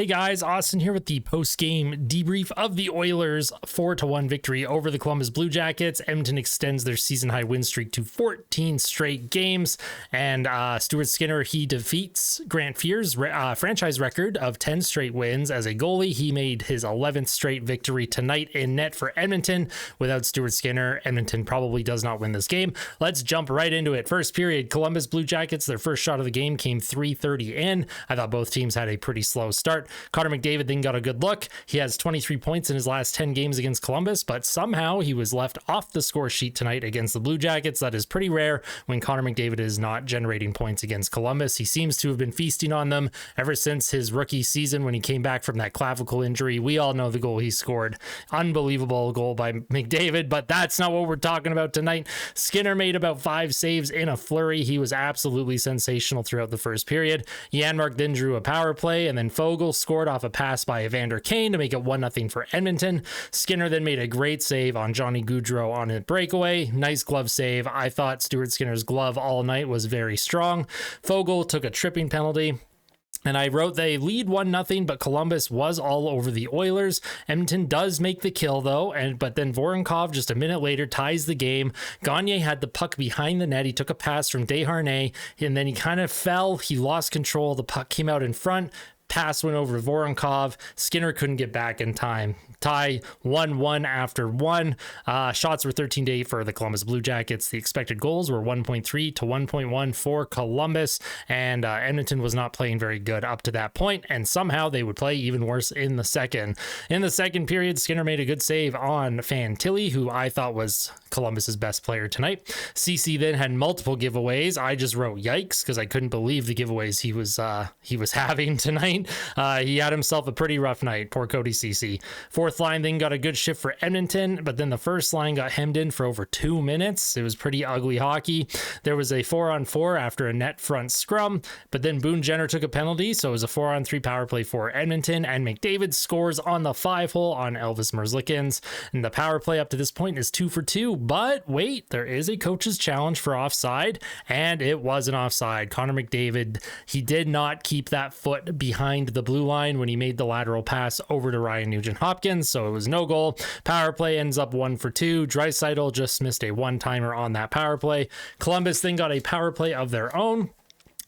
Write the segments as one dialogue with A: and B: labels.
A: Hey guys, Austin here with the post-game debrief of the Oilers' 4-1 victory over the Columbus Blue Jackets. Edmonton extends their season-high win streak to 14 straight games, and Stuart Skinner, he defeats Grant Fuhr's franchise record of 10 straight wins as a goalie. He made his 11th straight victory tonight in net for Edmonton. Without Stuart Skinner, Edmonton probably does not win this game. Let's jump right into it. First period, Columbus Blue Jackets, their first shot of the game came 3:30 in. I thought both teams had a pretty slow start. Connor McDavid then got a good look. He has 23 points in his last 10 games against Columbus, but somehow he was left off the score sheet tonight against the Blue Jackets. That is pretty rare when Connor McDavid is not generating points against Columbus. He seems to have been feasting on them ever since his rookie season when he came back from that clavicle injury. We all know the goal he scored. Unbelievable goal by McDavid, but that's not what we're talking about tonight. Skinner made about 5 saves in a flurry. He was absolutely sensational throughout the first period. Janmark then drew a power play, and then Foegele scored off a pass by Evander Kane to make it 1-0 for Edmonton. Skinner then made a great save on Johnny Gaudreau on a breakaway. Nice glove save. I thought Stuart Skinner's glove all night was very strong. Foegele took a tripping penalty. And I wrote they lead 1-0, but Columbus was all over the Oilers. Edmonton does make the kill, though, but then Voronkov just a minute later ties the game. Gagne had the puck behind the net. He took a pass from Desharnais, and then he kind of fell. He lost control. The puck came out in front. Pass went over Voronkov. Skinner couldn't get back in time. Tie 1-1 after one. Shots were 13-8 for the Columbus Blue Jackets. The expected goals were 1.3 to 1.1 for Columbus, and Edmonton was not playing very good up to that point, and somehow they would play even worse in the second. In the second period, Skinner made a good save on Fantilli, who I thought was Columbus's best player tonight. CC then had multiple giveaways. I just wrote yikes because I couldn't believe the giveaways he was having tonight. He had himself a pretty rough night. Poor Cody CC. Fourth line then got a good shift for Edmonton, but then the first line got hemmed in for over 2 minutes. It was pretty ugly hockey. There was a 4-on-4 after a net front scrum, but then Boone Jenner took a penalty, so it was a 4-on-3 power play for Edmonton, and McDavid scores on the 5-hole on Elvis Merzlikins. And the power play up to this point is 2 for 2, but wait, there is a coach's challenge for offside, and it was an offside. Connor McDavid, he did not keep that foot behind the blue line when he made the lateral pass over to Ryan Nugent-Hopkins, so it was no goal. Power play ends up 1 for 2. Draisaitl just missed a one-timer on that power play. Columbus then got a power play of their own,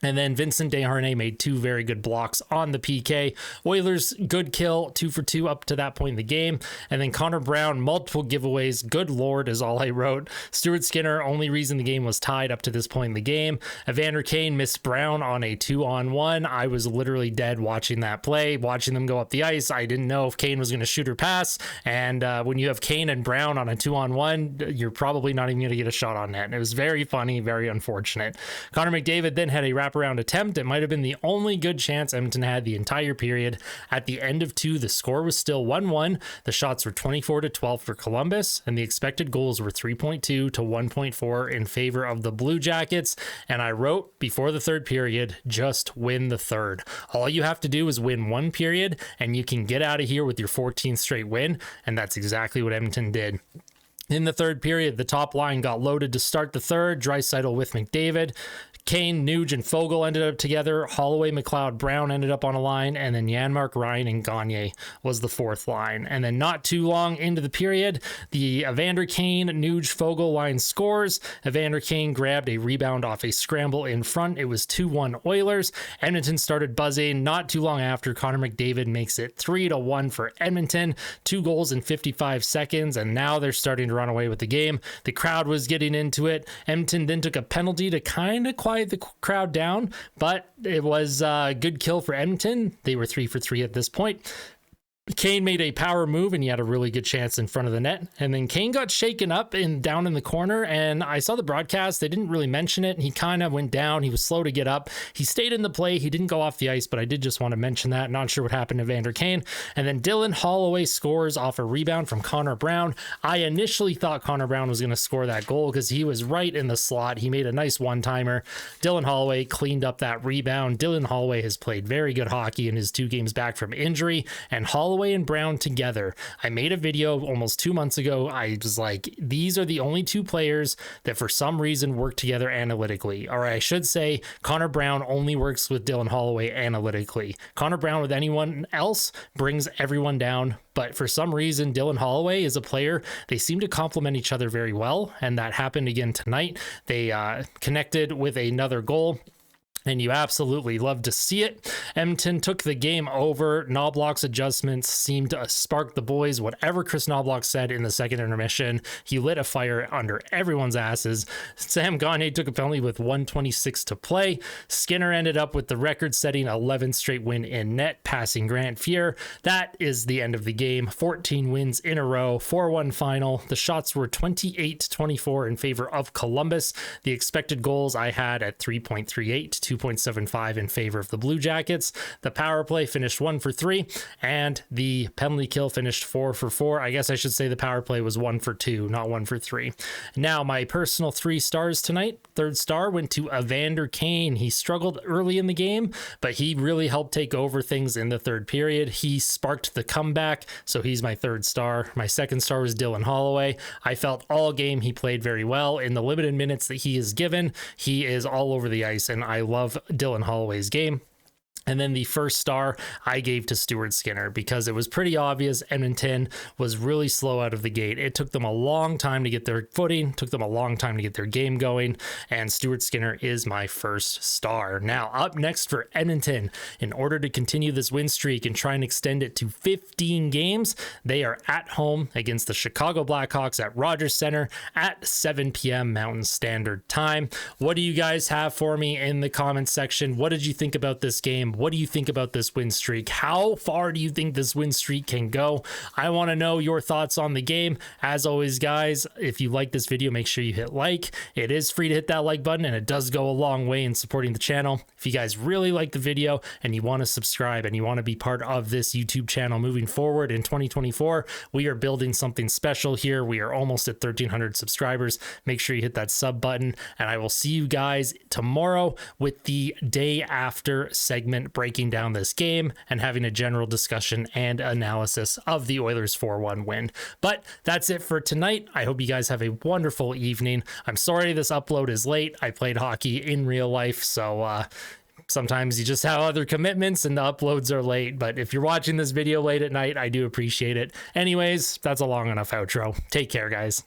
A: and then Vincent Desharnais made 2 very good blocks on the PK. Oilers, good kill, 2 for 2 up to that point in the game. And then Connor Brown, multiple giveaways. Good Lord is all I wrote. Stuart Skinner, only reason the game was tied up to this point in the game. Evander Kane missed Brown on a 2-on-1. I was literally dead watching that play, watching them go up the ice. I didn't know if Kane was going to shoot or pass. And when you have Kane and Brown on a 2-on-1, you're probably not even going to get a shot on net. And it was very funny, very unfortunate. Connor McDavid then had a wraparound attempt. It might have been the only good chance Edmonton had the entire period. At the end of 2, the score was still 1-1. The shots were 24-12 for Columbus, and the expected goals were 3.2 to 1.4 in favor of the Blue Jackets. And I wrote before the third period, just win the third. All you have to do is win one period, and you can get out of here with your 14th straight win, and that's exactly what Edmonton did. In the third period, the top line got loaded to start the third. Draisaitl with McDavid. Kane, Nuge, and Foegele ended up together. Holloway, McLeod, Brown ended up on a line, and then Janmark, Ryan, and Gagne was the fourth line. And then not too long into the period, the Evander Kane, Nuge, Foegele line scores. Evander Kane grabbed a rebound off a scramble in front. It was 2-1 Oilers. Edmonton started buzzing. Not too long after, Connor McDavid makes it 3-1 for Edmonton. 2 goals in 55 seconds, and now they're starting to run away with the game. The crowd was getting into it. Edmonton then took a penalty to kind of quiet the crowd down, but it was a good kill for Edmonton. They were 3 for 3 at this point. Kane made a power move, and he had a really good chance in front of the net. And then Kane got shaken up and down in the corner, and I saw the broadcast. They didn't really mention it. He kind of went down. He was slow to get up. He stayed in the play. He didn't go off the ice, but I did just want to mention that. Not sure what happened to Evander Kane. And then Dylan Holloway scores off a rebound from Connor Brown. I initially thought Connor Brown was going to score that goal because he was right in the slot. He made a nice one-timer. Dylan Holloway cleaned up that rebound. Dylan Holloway has played very good hockey in his 2 games back from injury, and Holloway Holloway and Brown together. I made a video almost 2 months ago. I was like, these are the only two players that for some reason work together analytically. Or I should say, Connor Brown only works with Dylan Holloway analytically. Connor Brown with anyone else brings everyone down. But for some reason, Dylan Holloway is a player. They seem to complement each other very well. And that happened again tonight. They connected with another goal, and you absolutely love to see it. Edmonton took the game over. Knobloch's adjustments seemed to spark the boys. Whatever Chris Knobloch said in the second intermission, he lit a fire under everyone's asses. Sam Gagner took a penalty with 1:26 to play. Skinner ended up with the record-setting 11th straight win in net, passing Grant Fuhr. That is the end of the game. 14 wins in a row, 4-1 final. The shots were 28-24 in favor of Columbus. The expected goals I had at 3.38, 2.75 in favor of the Blue Jackets. The power play finished 1 for 3, and the penalty kill finished 4 for 4. I guess I should say the power play was 1 for 2, not 1 for 3. Now, my personal 3 stars tonight. Third star went to Evander Kane. He struggled early in the game, but he really helped take over things in the third period. He sparked the comeback, so he's my third star. My second star was Dylan Holloway. I felt all game he played very well. In the limited minutes that he is given, he is all over the ice, and I love Dylan Holloway's game. And then the first star I gave to Stuart Skinner because it was pretty obvious Edmonton was really slow out of the gate. It took them a long time to get their footing, took them a long time to get their game going, and Stuart Skinner is my first star. Now, up next for Edmonton, in order to continue this win streak and try and extend it to 15 games, they are at home against the Chicago Blackhawks at Rogers Center at 7 p.m. Mountain Standard Time. What do you guys have for me in the comments section? What did you think about this game? What do you think about this win streak? How far do you think this win streak can go? I want to know your thoughts on the game. As always, guys, if you like this video, make sure you hit like. It is free to hit that like button, and it does go a long way in supporting the channel. If you guys really like the video and you want to subscribe and you want to be part of this YouTube channel moving forward in 2024, we are building something special here. We are almost at 1,300 subscribers. Make sure you hit that sub button, and I will see you guys tomorrow with the day after segment breaking down this game and having a general discussion and analysis of the Oilers 4-1 win. But that's it for tonight. I hope you guys have a wonderful evening. I'm sorry this upload is late. I played hockey in real life, so sometimes you just have other commitments and the uploads are late. But if you're watching this video late at night, I do appreciate it. Anyways, that's a long enough outro. Take care, guys.